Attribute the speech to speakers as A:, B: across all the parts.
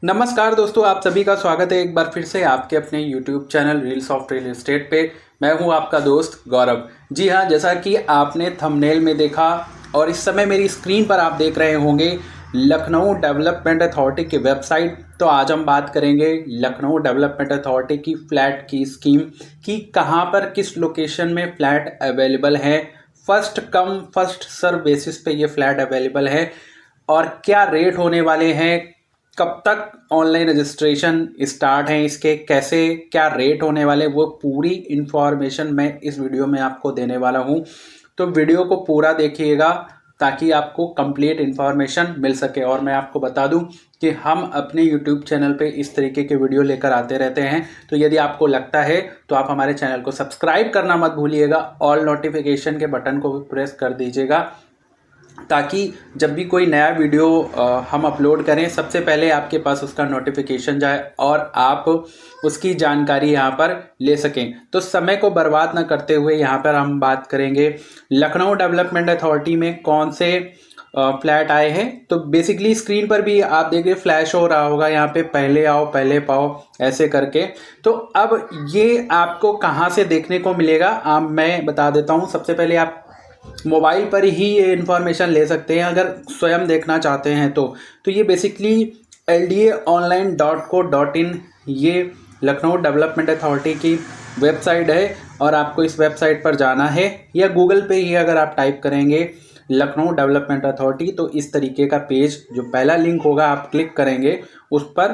A: नमस्कार दोस्तों, आप सभी का स्वागत है एक बार फिर से आपके अपने YouTube channel reels of real estate पे। मैं हूं आपका दोस्त गौरव। जी हां, जैसा कि आपने थंबनेल में देखा और इस समय मेरी स्क्रीन पर आप देख रहे होंगे लखनऊ डेवलपमेंट अथॉरिटी की वेबसाइट। तो आज हम बात करेंगे लखनऊ डेवलपमेंट अथॉरिटी की फ्लैट की स्कीम कि कहां पर किस लोकेशन में फ्लैट अवेलेबल है। First come first serve basis पे ये फ्लैट अवेलेबल है और क्या रेट होने वाले हैं, कब तक ऑनलाइन रजिस्ट्रेशन स्टार्ट है, इसके कैसे क्या रेट होने वाले, वो पूरी इन्फॉर्मेशन मैं इस वीडियो में आपको देने वाला हूँ। तो वीडियो को पूरा देखिएगा ताकि आपको कंप्लीट इन्फॉर्मेशन मिल सके। और मैं आपको बता दूं कि हम अपने यूट्यूब चैनल पे इस तरीके के वीडियो लेकर आते रहते हैं। तो यदि आपको लगता है तो आप हमारे चैनल को सब्सक्राइब करना मत भूलिएगा, ऑल नोटिफिकेशन के बटन को भी प्रेस कर दीजिएगा ताकि जब भी कोई नया वीडियो हम अपलोड करें सबसे पहले आपके पास उसका नोटिफिकेशन जाए और आप उसकी जानकारी यहाँ पर ले सकें। तो समय को बर्बाद न करते हुए यहाँ पर हम बात करेंगे लखनऊ डेवलपमेंट अथॉरिटी में कौन से फ्लैट आए हैं। तो बेसिकली स्क्रीन पर भी आप देखिए फ्लैश हो रहा होगा यहाँ पे, पहले आओ पहले पाओ ऐसे करके। तो अब ये आपको कहाँ से देखने को मिलेगा मैं बता देता हूँ। सबसे पहले आप मोबाइल पर ही ये इन्फॉर्मेशन ले सकते हैं अगर स्वयं देखना चाहते हैं तो ये बेसिकली ldaonline.co.in ये लखनऊ डेवलपमेंट अथॉरिटी की वेबसाइट है और आपको इस वेबसाइट पर जाना है या गूगल पे ही अगर आप टाइप करेंगे लखनऊ डेवलपमेंट अथॉरिटी तो इस तरीके का पेज जो पहला लिंक होगा आप क्लिक करेंगे उस पर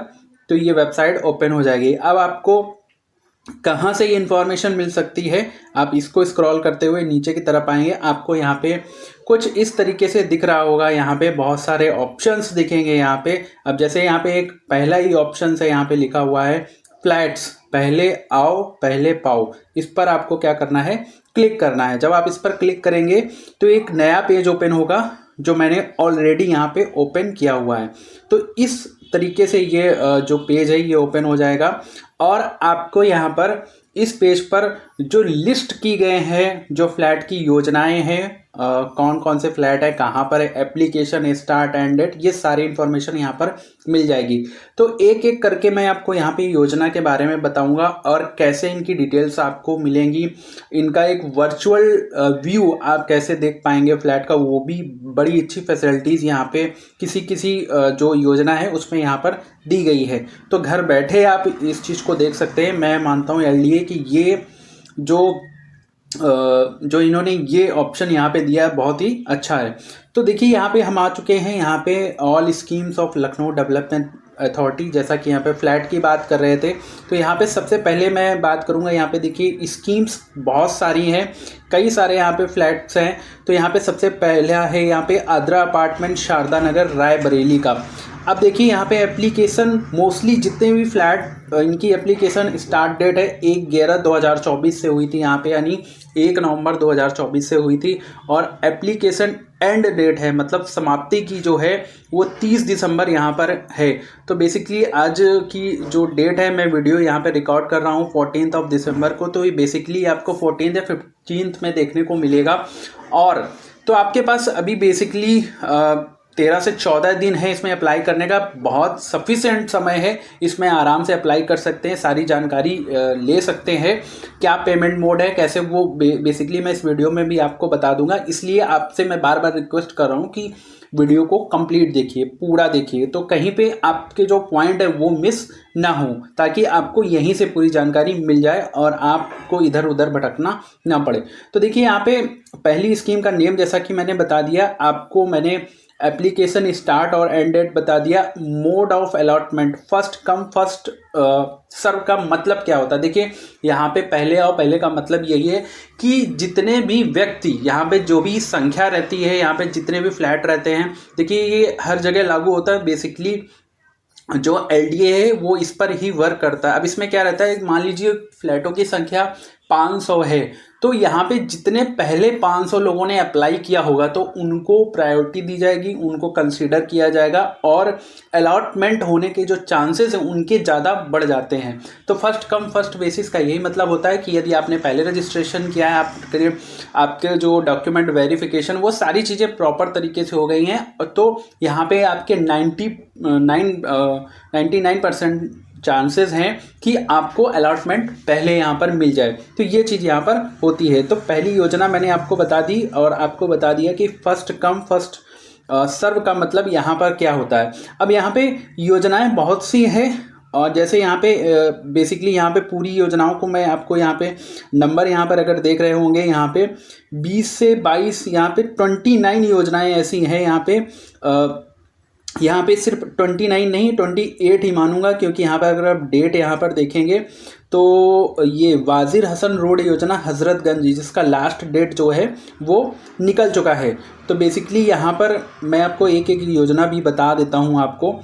A: तो ये वेबसाइट ओपन हो जाएगी। अब आपको कहाँ से ये इन्फॉर्मेशन मिल सकती है, आप इसको स्क्रॉल करते हुए नीचे की तरफ आएंगे, आपको यहाँ पे कुछ इस तरीके से दिख रहा होगा। यहाँ पे बहुत सारे ऑप्शंस दिखेंगे यहाँ पे। अब जैसे यहाँ पे एक पहला ही ऑप्शन है, यहाँ पे लिखा हुआ है फ्लैट्स पहले आओ पहले पाओ। इस पर आपको क्या करना है, क्लिक करना है। जब आप इस पर क्लिक करेंगे तो एक नया पेज ओपन होगा जो मैंने ऑलरेडी यहाँ पे ओपन किया हुआ है। तो इस तरीके से ये जो पेज है ये ओपन हो जाएगा और आपको यहाँ पर इस पेज पर जो लिस्ट की गए हैं जो फ्लैट की योजनाएं हैं, कौन कौन से फ्लैट है, कहाँ पर है, एप्लीकेशन स्टार्ट एंड डेट, ये सारी इन्फॉर्मेशन यहाँ पर मिल जाएगी। तो एक एक करके मैं आपको यहाँ पे योजना के बारे में बताऊंगा और कैसे इनकी डिटेल्स आपको मिलेंगी। इनका एक वर्चुअल व्यू आप कैसे देख पाएंगे फ्लैट का, वो भी बड़ी अच्छी फैसिलिटीज़ यहाँ पे किसी जो योजना है उसमें यहाँ पर दी गई है। तो घर बैठे आप इस चीज़ को देख सकते हैं। मैं मानता हूँ एलडीए कि ये जो इन्होंने ये ऑप्शन यहाँ पे दिया है बहुत ही अच्छा है। तो देखिए यहाँ पे हम आ चुके हैं, यहाँ पे all schemes of Lucknow Development authority. जैसा कि यहाँ पे फ्लैट की बात कर रहे थे तो यहाँ पे सबसे पहले मैं बात करूँगा, यहाँ पे देखिए स्कीम्स बहुत सारी हैं, कई सारे यहाँ पे फ्लैट्स हैं। तो यहाँ पे सबसे पहला है यहाँ पे आद्रा अपार्टमेंट शारदा नगर रायबरेली का। अब देखिए यहाँ पे एप्लीकेशन मोस्टली जितने भी फ्लैट इनकी एप्लीकेशन स्टार्ट डेट है 1/11/2024 से हुई थी यहाँ पे, यानी 1 नवंबर 2024 से हुई थी। और एप्लीकेशन एंड डेट है मतलब समाप्ति की जो है वो 30 दिसंबर यहाँ पर है। तो बेसिकली आज की जो डेट है, मैं वीडियो यहाँ पे रिकॉर्ड कर रहा हूँ 14 दिसंबर को, तो ये बेसिकली आपको 14 या 15 में देखने को मिलेगा। और तो आपके पास अभी बेसिकली 13 से 14 दिन है इसमें अप्लाई करने का, बहुत सफिशिएंट समय है, इसमें आराम से अप्लाई कर सकते हैं, सारी जानकारी ले सकते हैं। क्या पेमेंट मोड है कैसे, वो बेसिकली मैं इस वीडियो में भी आपको बता दूंगा। इसलिए आपसे मैं बार बार रिक्वेस्ट कर रहा हूँ कि वीडियो को कंप्लीट देखिए, पूरा देखिए, तो कहीं पे आपके जो पॉइंट है वो मिस ना हो, ताकि आपको यहीं से पूरी जानकारी मिल जाए और आपको इधर उधर भटकना ना पड़े। तो देखिए यहाँ पे पहली स्कीम का नेम जैसा कि मैंने बता दिया आपको, मैंने एप्लीकेशन स्टार्ट और एंड डेट बता दिया। Mode of allotment first come first serve का मतलब क्या होता है, देखिए यहाँ पे पहले आओ पहले का मतलब यही है कि जितने भी व्यक्ति यहाँ पे जो भी संख्या रहती है, यहाँ पे जितने भी फ्लैट रहते हैं, देखिए ये हर जगह लागू होता है। बेसिकली जो एलडीए है वो इस पर ही वर्क करता है। अब इसमें क्या रहता है, मान लीजिए फ्लैटों की संख्या 500 है, तो यहाँ पे जितने पहले 500 लोगों ने अप्लाई किया होगा तो उनको प्रायोरिटी दी जाएगी, उनको कंसीडर किया जाएगा और अलॉटमेंट होने के जो चांसेस हैं उनके ज़्यादा बढ़ जाते हैं। तो फर्स्ट कम फर्स्ट बेसिस का यही मतलब होता है कि यदि आपने पहले रजिस्ट्रेशन किया है, आपके जो डॉक्यूमेंट वेरिफिकेशन वो सारी चीज़ें प्रॉपर तरीके से हो गई हैं, तो यहाँ पे आपके 99% चांसेस हैं कि आपको अलॉटमेंट पहले यहाँ पर मिल जाए। तो ये चीज़ यहाँ पर होती है। तो पहली योजना मैंने आपको बता दी और आपको बता दिया कि फर्स्ट कम फर्स्ट सर्व का मतलब यहाँ पर क्या होता है। अब यहाँ पे योजनाएं बहुत सी हैं और जैसे यहाँ पे बेसिकली यहाँ पे पूरी योजनाओं को मैं आपको यहाँ पे नंबर यहाँ पर अगर देख रहे होंगे, यहाँ पे 20 से 22 यहाँ पे 29 योजनाएं ऐसी हैं यहाँ पे सिर्फ 29 नहीं 28 ही मानूंगा, क्योंकि यहाँ पर अगर आप डेट यहाँ पर देखेंगे तो ये वाजिर हसन रोड योजना हज़रतगंज जिसका लास्ट डेट जो है वो निकल चुका है। तो बेसिकली यहाँ पर मैं आपको एक एक योजना भी बता देता हूँ आपको,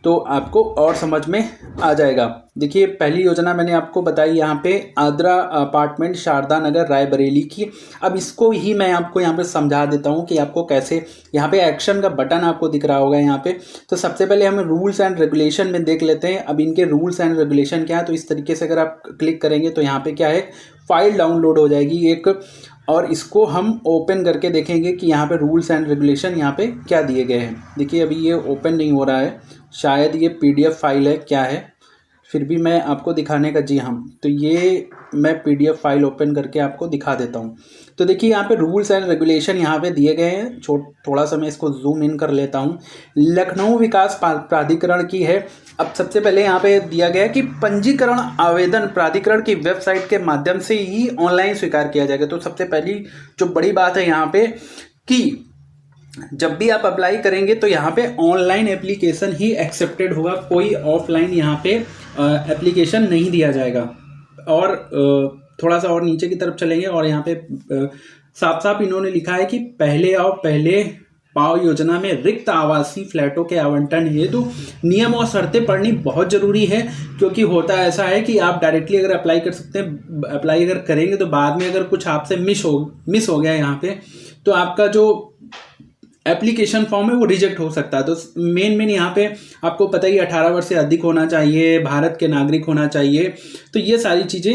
A: तो आपको और समझ में आ जाएगा। देखिए पहली योजना मैंने आपको बताई यहाँ पे आद्रा अपार्टमेंट शारदा नगर रायबरेली की। अब इसको ही मैं आपको यहाँ पे समझा देता हूँ कि आपको कैसे, यहाँ पे एक्शन का बटन आपको दिख रहा होगा यहाँ पे। तो सबसे पहले हम रूल्स एंड रेगुलेशन में देख लेते हैं। अब इनके रूल्स एंड रेगुलेशन क्या है, तो इस तरीके से अगर आप क्लिक करेंगे तो यहाँ पे क्या है, फाइल डाउनलोड हो जाएगी एक, और इसको हम ओपन करके देखेंगे कि यहाँ पे रूल्स एंड रेगुलेशन यहाँ पे क्या दिए गए हैं। देखिए अभी ये ओपन नहीं हो रहा है, शायद ये PDF फाइल है क्या है, फिर भी मैं आपको दिखाने का, जी हाँ, तो ये मैं PDF फाइल ओपन करके आपको दिखा देता हूँ। तो देखिए यहाँ पे रूल्स एंड रेगुलेशन यहाँ पे दिए गए हैं। थोड़ा सा मैं इसको जूम इन कर लेता हूँ। लखनऊ विकास प्राधिकरण की है। अब सबसे पहले यहाँ पे दिया गया है कि पंजीकरण आवेदन प्राधिकरण की वेबसाइट के माध्यम से ही ऑनलाइन स्वीकार किया जाएगा। तो सबसे पहली जो बड़ी बात है यहाँ पे कि जब भी आप अप्लाई करेंगे तो यहाँ पे ऑनलाइन एप्लीकेशन ही एक्सेप्टेड होगा, कोई ऑफलाइन यहाँ पे एप्लीकेशन नहीं दिया जाएगा। और थोड़ा सा और नीचे की तरफ चलेंगे और यहाँ पे साफ साफ इन्होंने लिखा है कि पहले आओ पहले पाओ योजना में रिक्त आवासीय फ्लैटों के आवंटन हेतु नियम और शर्तें पढ़नी बहुत ज़रूरी है, क्योंकि होता ऐसा है कि आप डायरेक्टली अगर अप्लाई कर सकते हैं, अप्लाई अगर करेंगे तो बाद में अगर कुछ आपसे मिस हो गया यहाँ पे, तो आपका जो एप्लीकेशन फॉर्म है वो रिजेक्ट हो सकता है। तो मेन यहाँ पे आपको पता ही 18 वर्ष से अधिक होना चाहिए, भारत के नागरिक होना चाहिए, तो ये सारी चीज़ें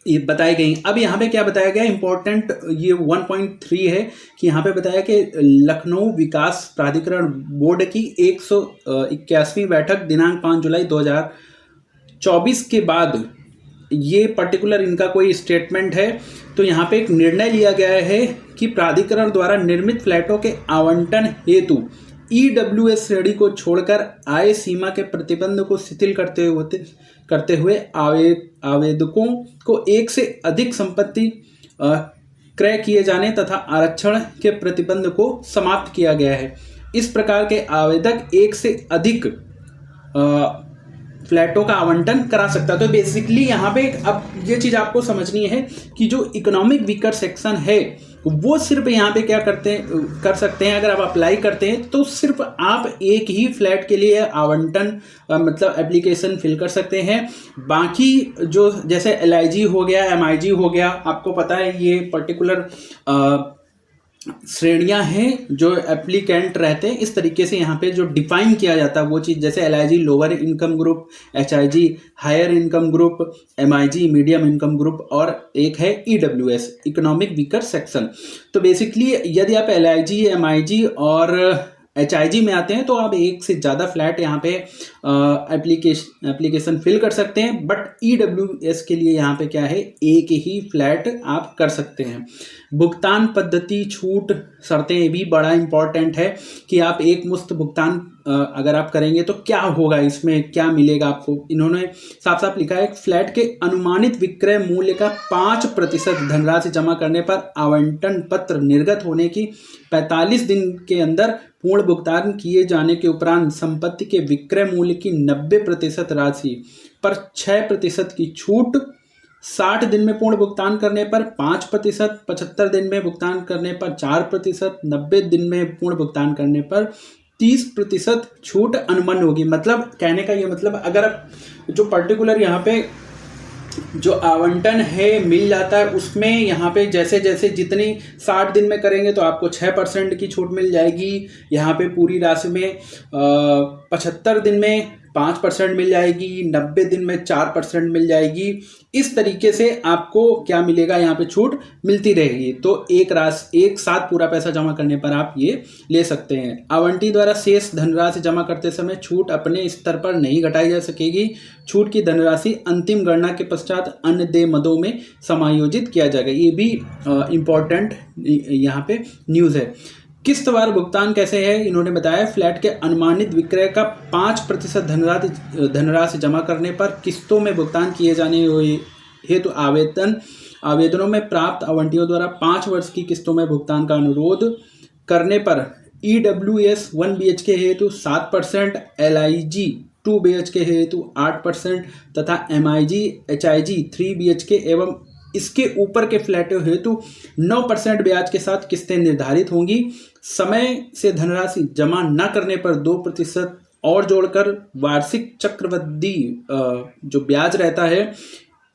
A: ये बताई गई। अब यहाँ पे क्या बताया गया इम्पोर्टेंट, ये 1.3 है कि यहाँ पे बताया कि लखनऊ विकास प्राधिकरण बोर्ड की 181वीं बैठक दिनांक 5 जुलाई 2024 के बाद ये पर्टिकुलर इनका कोई स्टेटमेंट है। तो यहाँ पे एक निर्णय लिया गया है कि प्राधिकरण द्वारा निर्मित फ्लैटों के आवंटन हेतु EWS श्रेणी को छोड़कर आय सीमा के प्रतिबंध को शिथिल करते हुए आवेदकों को एक से अधिक संपत्ति क्रय किए जाने तथा आरक्षण के प्रतिबंध को समाप्त किया गया है। इस प्रकार के आवेदक एक से अधिक फ्लैटों का आवंटन करा सकता है। तो बेसिकली यहाँ पे अब ये चीज़ आपको समझनी है कि जो इकोनॉमिक वीकर सेक्शन है वो सिर्फ यहाँ पे क्या कर सकते हैं, अगर आप अप्लाई करते हैं तो सिर्फ आप एक ही फ्लैट के लिए आवंटन मतलब एप्लीकेशन फिल कर सकते हैं। बाकी जो जैसे LIG हो गया, MIG हो गया, आपको पता है ये पर्टिकुलर श्रेणियां हैं जो एप्लीकेंट रहते हैं। इस तरीके से यहाँ पे जो डिफाइन किया जाता है वो चीज़, जैसे LIG lower income group, HIG higher income group, MIG medium income group, और एक है EWS इकोनॉमिक वीकर सेक्शन। तो बेसिकली यदि आप LIG, MIG और HIG में आते हैं तो आप एक से ज़्यादा फ्लैट यहाँ पे एप्लीकेशन फिल कर सकते हैं, बट EWS के लिए यहाँ पे क्या है, एक ही फ्लैट आप कर सकते हैं। भुगतान पद्धति, छूट, शर्तें, ये भी बड़ा इंपॉर्टेंट है कि आप एक मुश्त भुगतान अगर आप करेंगे तो क्या होगा, इसमें क्या मिलेगा आपको। इन्होंने साफ साफ लिखा है फ्लैट के अनुमानित विक्रय मूल्य का 5% धनराशि जमा करने पर आवंटन पत्र निर्गत होने की 45 दिन के अंदर पूर्ण भुगतान किए जाने के उपरांत संपत्ति के विक्रय मूल्य की 90% राशि पर 6% की छूट, 60 दिन में पूर्ण भुगतान करने पर 5%, 75 दिन में भुगतान करने पर 4%, 90 दिन में पूर्ण भुगतान करने पर 30% छूट अनुमन्य होगी। मतलब कहने का ये मतलब, अगर आप जो पर्टिकुलर यहाँ पे जो आवंटन है मिल जाता है, उसमें यहाँ पे जैसे जैसे जितनी 60 दिन में करेंगे तो आपको 6% की छूट मिल जाएगी। यहाँ पे पूरी राशि में 75 दिन में 5% मिल जाएगी, 90 दिन में 4% मिल जाएगी। इस तरीके से आपको क्या मिलेगा, यहाँ पे छूट मिलती रहेगी। तो एक साथ पूरा पैसा जमा करने पर आप ये ले सकते हैं। आवंटी द्वारा शेष धनराशि जमा करते समय छूट अपने स्तर पर नहीं घटाई जा सकेगी। छूट की धनराशि अंतिम गणना के पश्चात अन्य देय मदों में समायोजित किया जाएगा। ये भी इम्पोर्टेंट यहाँ पे न्यूज़ है। किस्तवार भुगतान कैसे है, इन्होंने बताया फ्लैट के अनुमानित विक्रय का 5% धनराशि जमा करने पर किस्तों में भुगतान किए जाने हेतु आवेदनों में प्राप्त आवंटियों द्वारा 5 वर्ष की किस्तों में भुगतान का अनुरोध करने पर EWS 1 BHK हेतु 7%, LIG 2 BHK हेतु 8% तथा MIG HIG 3 BHK एवं इसके ऊपर के फ्लैटों हेतु 9% ब्याज के साथ किस्तें निर्धारित होंगी। समय से धनराशि जमा न करने पर 2% और जोड़कर वार्षिक चक्रवृद्धि जो ब्याज रहता है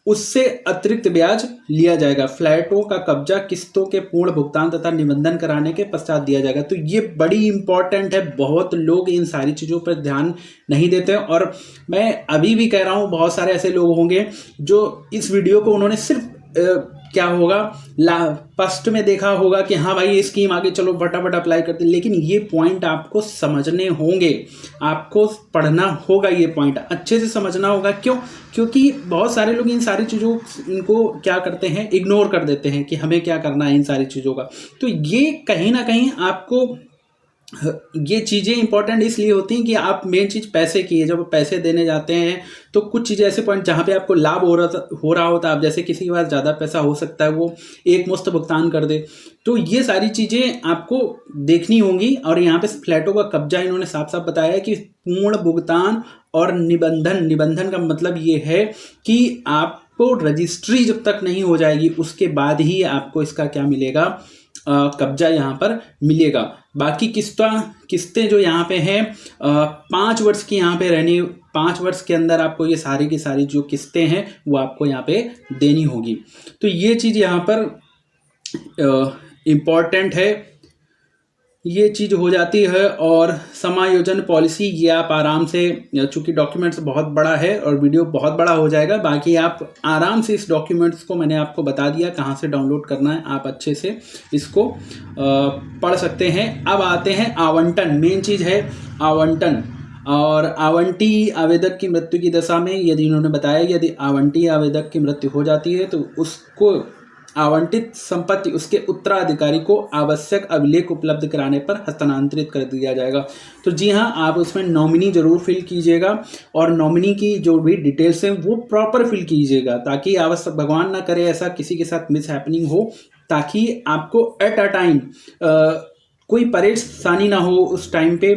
A: उससे अतिरिक्त ब्याज लिया जाएगा। फ्लैटों का कब्जा किस्तों के पूर्ण भुगतान तथा निबंधन कराने के पश्चात दिया जाएगा। तो ये बड़ी इंपॉर्टेंट है, बहुत लोग इन सारी चीज़ों पर ध्यान नहीं देते हैं। और मैं अभी भी कह रहा हूँ, बहुत सारे ऐसे लोग होंगे जो इस वीडियो को उन्होंने सिर्फ क्या होगा फर्स्ट में देखा होगा कि हाँ भाई ये स्कीम आगे चलो फटाफट अप्लाई करते, लेकिन ये पॉइंट आपको समझने होंगे, आपको पढ़ना होगा, ये पॉइंट अच्छे से समझना होगा। क्यों? क्योंकि बहुत सारे लोग इन सारी चीज़ों इनको क्या करते हैं, इग्नोर कर देते हैं कि हमें क्या करना है इन सारी चीज़ों का। तो ये कहीं ना कहीं आपको ये चीज़ें इंपॉर्टेंट इसलिए होती हैं कि आप मेन चीज़ पैसे की है। जब पैसे देने जाते हैं तो कुछ चीज़ें ऐसे पॉइंट जहाँ पे आपको लाभ हो रहा होता है, आप जैसे किसी के पास ज़्यादा पैसा हो सकता है वो एक मुश्त भुगतान कर दे, तो ये सारी चीज़ें आपको देखनी होंगी। और यहाँ पे फ्लैटों का कब्जा इन्होंने साफ साफ बताया है कि पूर्ण भुगतान और निबंधन का मतलब ये है कि आपको रजिस्ट्री जब तक नहीं हो जाएगी उसके बाद ही आपको इसका क्या मिलेगा, कब्जा यहाँ पर मिलेगा। बाकी किस्तें जो यहाँ पे हैं 5 वर्ष की यहाँ पे रहनी, 5 वर्ष के अंदर आपको ये सारी की सारी जो किस्तें हैं वो आपको यहाँ पे देनी होगी। तो ये चीज़ यहाँ पर इम्पॉर्टेंट है, ये चीज़ हो जाती है। और समायोजन पॉलिसी ये आप आराम से, चूँकि डॉक्यूमेंट्स बहुत बड़ा है और वीडियो बहुत बड़ा हो जाएगा, बाकी आप आराम से इस डॉक्यूमेंट्स को मैंने आपको बता दिया कहाँ से डाउनलोड करना है, आप अच्छे से इसको पढ़ सकते हैं। अब आते हैं आवंटन, मेन चीज़ है आवंटन। और आवंटी आवेदक की मृत्यु की दशा में यदि इन्होंने बताया यदि आवंटी आवेदक की मृत्यु हो जाती है तो उसको आवंटित संपत्ति उसके उत्तराधिकारी को आवश्यक अभिलेख उपलब्ध कराने पर हस्तांतरित कर दिया जाएगा। तो जी हाँ, आप उसमें नॉमिनी जरूर फिल कीजिएगा और नॉमिनी की जो भी डिटेल्स हैं वो प्रॉपर फिल कीजिएगा, ताकि आवश्यक भगवान ना करे ऐसा किसी के साथ मिस हैपनिंग हो, ताकि आपको एट अ टाइम कोई परेशानी ना हो उस टाइम पे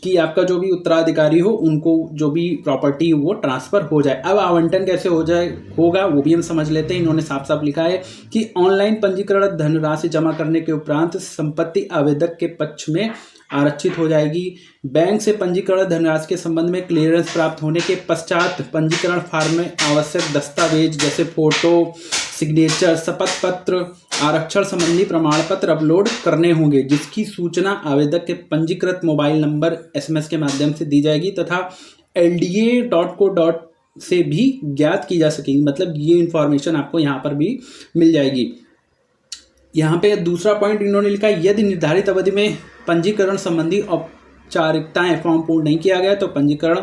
A: कि आपका जो भी उत्तराधिकारी हो उनको जो भी प्रॉपर्टी वो ट्रांसफ़र हो जाए। अब आवंटन कैसे होगा वो भी हम समझ लेते हैं। इन्होंने साफ साफ लिखा है कि ऑनलाइन पंजीकरण धनराशि जमा करने के उपरांत संपत्ति आवेदक के पक्ष में आरक्षित हो जाएगी। बैंक से पंजीकरण धनराशि के संबंध में क्लियरेंस प्राप्त होने के पश्चात पंजीकरण फॉर्म में आवश्यक दस्तावेज जैसे फोटो, सिग्नेचर, शपथ पत्र, आरक्षण संबंधी प्रमाण पत्र अपलोड करने होंगे, जिसकी सूचना आवेदक के पंजीकृत मोबाइल नंबर SMS के माध्यम से दी जाएगी तथा LDA.co से भी ज्ञात की जा सकेगी। मतलब ये इंफॉर्मेशन आपको यहाँ पर भी मिल जाएगी। यहाँ पे दूसरा पॉइंट इन्होंने लिखा, यदि निर्धारित अवधि में पंजीकरण संबंधी औपचारिकताएं फॉर्म पूर्ण नहीं किया गया तो पंजीकरण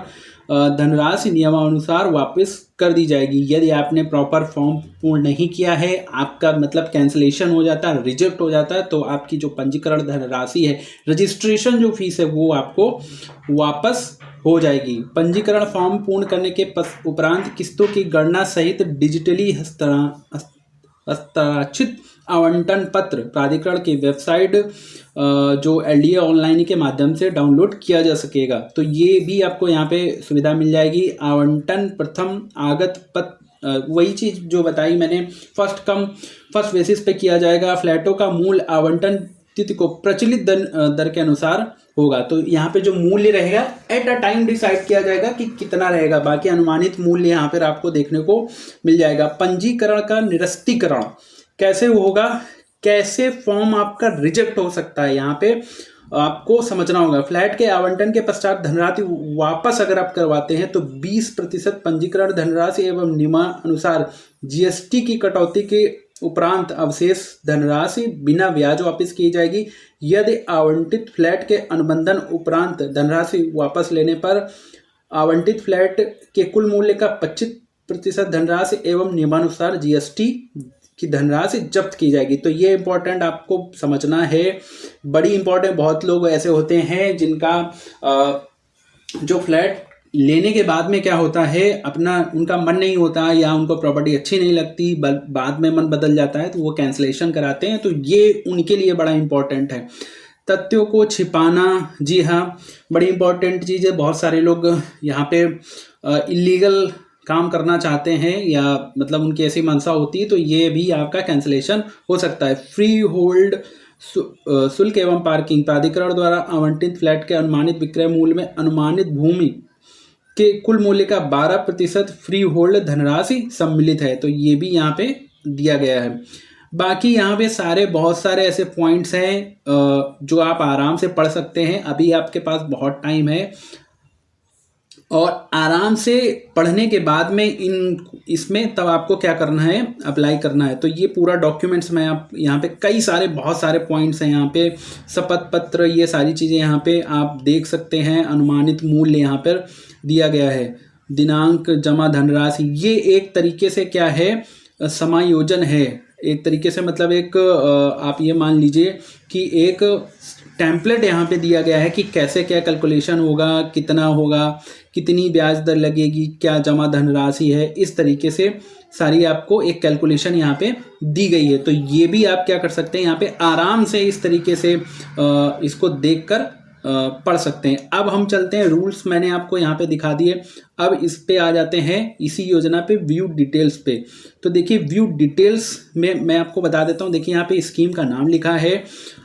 A: धनराशि नियमानुसार वापस कर दी जाएगी। यदि आपने प्रॉपर फॉर्म पूर्ण नहीं किया है, आपका मतलब कैंसिलेशन हो जाता है, रिजेक्ट हो जाता है, तो आपकी जो पंजीकरण धनराशि है, रजिस्ट्रेशन जो फीस है वो आपको वापस हो जाएगी। पंजीकरण फॉर्म पूर्ण करने के उपरांत किस्तों की गणना सहित डिजिटली हस्ताक्षरित आवंटन पत्र प्राधिकरण की वेबसाइट जो LDA ऑनलाइन के माध्यम से डाउनलोड किया जा सकेगा। तो ये भी आपको यहाँ पे सुविधा मिल जाएगी। आवंटन प्रथम आगत पत्र, वही चीज़ जो बताई मैंने, फर्स्ट बेसिस पे किया जाएगा। फ्लैटों का मूल आवंटन तिथि को प्रचलित दर के अनुसार होगा। तो यहाँ पे जो मूल्य रहेगा एट अ टाइम डिसाइड किया जाएगा कि कितना रहेगा, बाकी अनुमानित मूल्य यहाँ पर आपको देखने को मिल जाएगा। पंजीकरण का निरस्तीकरण कैसे होगा, कैसे फॉर्म आपका रिजेक्ट हो सकता है, यहाँ पे आपको समझना होगा। फ्लैट के आवंटन के पश्चात धनराशि वापस अगर आप करवाते हैं तो 20% पंजीकरण धनराशि एवं नियमानुसार जीएसटी की कटौती के उपरांत अवशेष धनराशि बिना ब्याज वापस की जाएगी। यदि आवंटित फ्लैट के अनुबंधन उपरांत धनराशि वापस लेने पर आवंटित फ्लैट के कुल मूल्य का 25% धनराशि एवं नियमानुसार जीएसटी की धनराशि जब्त की जाएगी। तो ये इंपॉर्टेंट आपको समझना है, बड़ी इंपॉर्टेंट। बहुत लोग ऐसे होते हैं जिनका जो फ्लैट लेने के बाद में क्या होता है, अपना उनका मन नहीं होता या उनको प्रॉपर्टी अच्छी नहीं लगती, बाद में मन बदल जाता है तो वो कैंसलेशन कराते हैं। तो ये उनके लिए बड़ा इंपॉर्टेंट है। तथ्यों को छिपाना, जी हाँ, बड़ी इंपॉर्टेंट चीज़ है। बहुत सारे लोग यहाँ पे इलीगल काम करना चाहते हैं या मतलब उनकी ऐसी मंशा होती है, तो ये भी आपका कैंसलेशन हो सकता है। फ्री होल्ड शुल्क एवं पार्किंग प्राधिकरण द्वारा आवंटित फ्लैट के अनुमानित विक्रय मूल्य में अनुमानित भूमि के कुल मूल्य का 12% फ्री होल्ड धनराशि सम्मिलित है। तो ये भी यहाँ पे दिया गया है। बाकी यहाँ पे बहुत सारे ऐसे पॉइंट्स हैं जो आप आराम से पढ़ सकते हैं। अभी आपके पास बहुत टाइम है और आराम से पढ़ने के बाद में इसमें तब आपको क्या करना है, अप्लाई करना है। तो ये पूरा डॉक्यूमेंट्स में आप यहाँ पे बहुत सारे पॉइंट्स हैं। यहाँ पे शपथ पत्र, ये सारी चीज़ें यहाँ पे आप देख सकते हैं। अनुमानित मूल्य यहाँ पर दिया गया है। दिनांक, जमा धनराशि, ये एक तरीके से क्या है, समायोजन है। एक तरीके से मतलब एक आप ये मान लीजिए कि एक टेम्पलेट यहाँ पे दिया गया है कि कैसे क्या कैलकुलेशन होगा, कितना होगा, कितनी ब्याज दर लगेगी, क्या जमा धनराशि है, इस तरीके से सारी आपको एक कैलकुलेशन यहाँ पे दी गई है। तो ये भी आप क्या कर सकते हैं, यहाँ पे आराम से इस तरीके से इसको देखकर पढ़ सकते हैं। अब हम चलते हैं, रूल्स मैंने आपको यहाँ पे दिखा दिए। अब इस पे आ जाते हैं, इसी योजना पे व्यू डिटेल्स पे। तो देखिए व्यू डिटेल्स में मैं आपको बता देता हूँ। देखिए यहाँ पे स्कीम का नाम लिखा है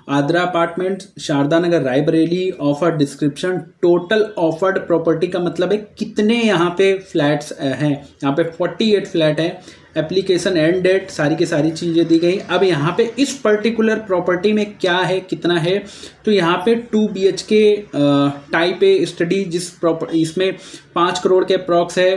A: Aadra apartment, Sharda Nagar, Raebareli. Offer description, total offered property का मतलब है कितने यहाँ पे फ्लैट्स हैं। यहाँ पे 48 फ्लैट है। एप्लीकेशन एंड डेट, सारी की सारी चीज़ें दी गई। अब यहाँ पे इस पर्टिकुलर प्रॉपर्टी में क्या है, कितना है, तो यहाँ पे 2 BHK टाइप ए स्टडी, इसमें 5 करोड़ के अप्रॉक्स है।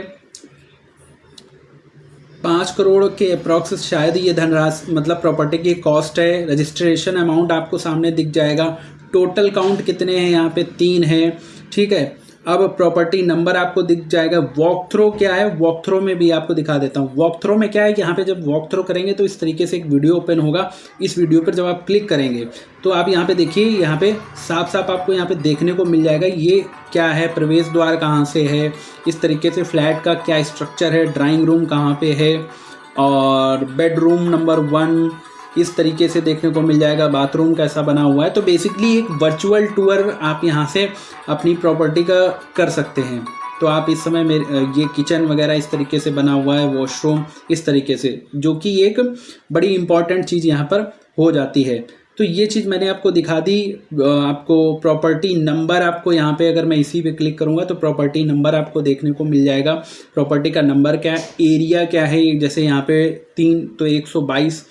A: 5 करोड़ के अप्रॉक्स शायद ये धनराशि मतलब प्रॉपर्टी की कॉस्ट है। रजिस्ट्रेशन अमाउंट आपको सामने दिख जाएगा। टोटल काउंट कितने हैं, यहाँ पे 3 है, ठीक है। अब प्रॉपर्टी नंबर आपको दिख जाएगा। वॉक थ्रो क्या है, वॉक थ्रो में भी आपको दिखा देता हूँ। वॉक थ्रो में क्या है कि यहाँ पे जब वॉक थ्रो करेंगे तो इस तरीके से एक वीडियो ओपन होगा। इस वीडियो पर जब आप क्लिक करेंगे तो आप यहाँ पे देखिए, यहाँ पे साफ साफ आपको यहाँ पे देखने को मिल जाएगा ये क्या है, प्रवेश द्वार कहाँ से है, इस तरीके से फ्लैट का क्या स्ट्रक्चर है, ड्राइंग रूम कहाँ पे है और बेडरूम नंबर 1 इस तरीके से देखने को मिल जाएगा। बाथरूम कैसा बना हुआ है। तो बेसिकली एक वर्चुअल टूर आप यहाँ से अपनी प्रॉपर्टी का कर सकते हैं। तो आप इस समय ये किचन वगैरह इस तरीके से बना हुआ है, वॉशरूम इस तरीके से, जो कि एक बड़ी इंपॉर्टेंट चीज़ यहाँ पर हो जाती है। तो ये चीज़ मैंने आपको दिखा दी। आपको प्रॉपर्टी नंबर, आपको यहाँ पे अगर मैं इसी पे क्लिक करूँगा तो प्रॉपर्टी नंबर आपको देखने को मिल जाएगा। प्रॉपर्टी का नंबर क्या है, एरिया क्या है, जैसे यहाँ पे 3 तो 122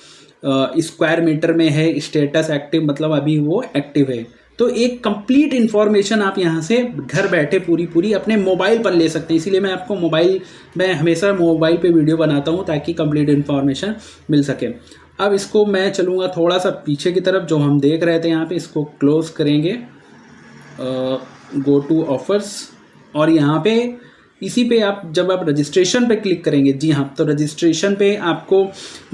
A: स्क्वायर मीटर में है। स्टेटस एक्टिव मतलब अभी वो एक्टिव है। तो एक कंप्लीट इन्फॉर्मेशन आप यहाँ से घर बैठे पूरी अपने मोबाइल पर ले सकते हैं। इसीलिए मैं आपको मैं हमेशा मोबाइल पे वीडियो बनाता हूँ ताकि कंप्लीट इन्फॉर्मेशन मिल सके। अब इसको मैं चलूँगा थोड़ा सा पीछे की तरफ, जो हम देख रहे थे यहाँ पे, इसको क्लोज करेंगे, गो टू ऑफर्स, और यहाँ पे इसी पे आप जब आप रजिस्ट्रेशन पे क्लिक करेंगे, जी हाँ, तो रजिस्ट्रेशन पे आपको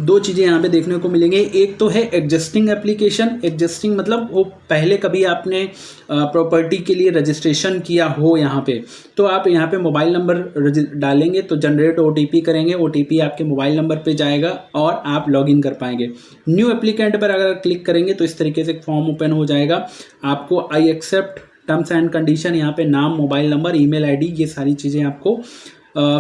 A: 2 चीज़ें यहाँ पे देखने को मिलेंगे। एक तो है एग्जिस्टिंग एप्लीकेशन। एग्जिस्टिंग मतलब वो पहले कभी आपने प्रॉपर्टी के लिए रजिस्ट्रेशन किया हो यहाँ पे, तो आप यहाँ पे मोबाइल नंबर डालेंगे तो जनरेट OTP करेंगे। OTP आपके मोबाइल नंबर पे जाएगा और आप लॉगिन कर पाएंगे। न्यू एप्लीकेंट पर अगर क्लिक करेंगे तो इस तरीके से एक फॉर्म ओपन हो जाएगा। आपको I accept terms and condition, यहाँ पे नाम, मोबाइल नंबर, ईमेल आईडी, ये सारी चीज़ें आपको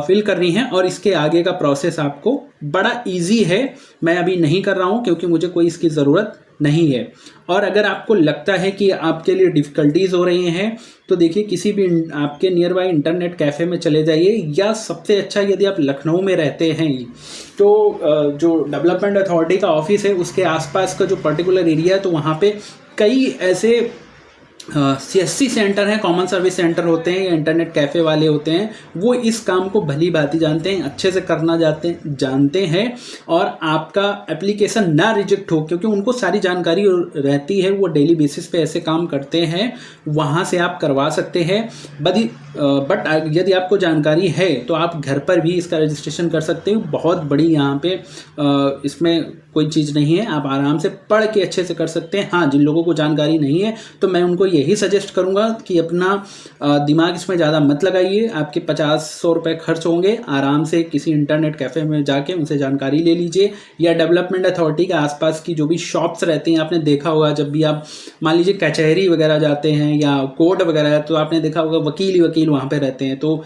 A: फिल करनी है। और इसके आगे का प्रोसेस आपको बड़ा इजी है। मैं अभी नहीं कर रहा हूँ क्योंकि मुझे कोई इसकी ज़रूरत नहीं है। और अगर आपको लगता है कि आपके लिए डिफ़िकल्टीज़ हो रही हैं तो देखिए किसी भी आपके नियर बाई इंटरनेट कैफ़े में चले जाइए, या सबसे अच्छा यदि आप लखनऊ में रहते हैं तो जो डेवलपमेंट अथॉरिटी का ऑफिस है उसके आसपास का जो पर्टिकुलर एरिया है तो वहाँ पे कई ऐसे CSC सेंटर हैं, कॉमन सर्विस सेंटर होते हैं या इंटरनेट कैफ़े वाले होते हैं, वो इस काम को भली भांति जानते हैं, अच्छे से करना जानते हैं और आपका एप्लीकेशन ना रिजेक्ट हो, क्योंकि उनको सारी जानकारी रहती है, वो डेली बेसिस पे ऐसे काम करते हैं, वहाँ से आप करवा सकते हैं। बट यदि आपको जानकारी है तो आप घर पर भी इसका रजिस्ट्रेशन कर सकते हो। बहुत बड़ी यहाँ पे इसमें कोई चीज़ नहीं है, आप आराम से पढ़ के अच्छे से कर सकते हैं। हाँ, जिन लोगों को जानकारी नहीं है तो मैं उनको यही सजेस्ट करूँगा कि अपना दिमाग इसमें ज़्यादा मत लगाइए। आपके 50-100 रुपये खर्च होंगे, आराम से किसी इंटरनेट कैफ़े में जाके उनसे जानकारी ले लीजिए, या डेवलपमेंट अथॉरिटी के आसपास की जो भी शॉप्स रहती हैं, आपने देखा होगा जब भी आप मान लीजिए कचहरी वगैरह जाते हैं या कोर्ट वगैरह, तो आपने देखा होगा वकील वहाँ पे रहते हैं, तो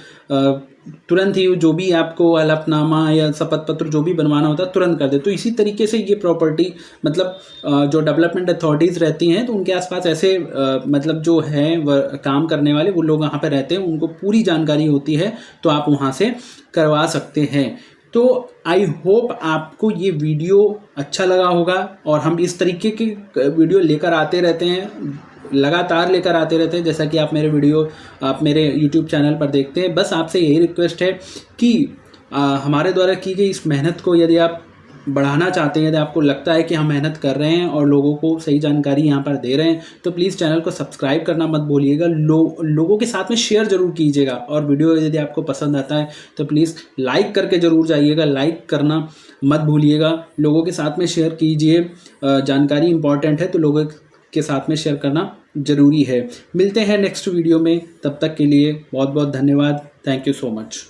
A: तुरंत ही जो भी आपको हलफनामा या शपथ पत्र जो भी बनवाना होता है तुरंत कर दे। तो इसी तरीके से ये प्रॉपर्टी मतलब जो डेवलपमेंट अथॉरिटीज़ रहती हैं तो उनके आसपास ऐसे मतलब जो है काम करने वाले वो लोग वहाँ पे रहते हैं, उनको पूरी जानकारी होती है, तो आप वहाँ से करवा सकते हैं। तो आई होप आपको ये वीडियो अच्छा लगा होगा, और हम इस तरीके की वीडियो लेकर आते रहते हैं, लगातार लेकर आते रहते हैं, जैसा कि आप मेरे YouTube चैनल पर देखते हैं। बस आपसे यही रिक्वेस्ट है कि हमारे द्वारा की गई इस मेहनत को यदि आप बढ़ाना चाहते हैं, यदि आपको लगता है कि हम मेहनत कर रहे हैं और लोगों को सही जानकारी यहाँ पर दे रहे हैं, तो प्लीज़ चैनल को सब्सक्राइब करना मत भूलिएगा। लोगों के साथ में शेयर ज़रूर कीजिएगा, और वीडियो यदि आपको पसंद आता है तो प्लीज़ लाइक करके ज़रूर जाइएगा, लाइक करना मत भूलिएगा। लोगों के साथ में शेयर कीजिए, जानकारी इंपॉर्टेंट है तो लोगों के साथ में शेयर करना ज़रूरी है। मिलते हैं नेक्स्ट वीडियो में, तब तक के लिए बहुत बहुत धन्यवाद। Thank you so much.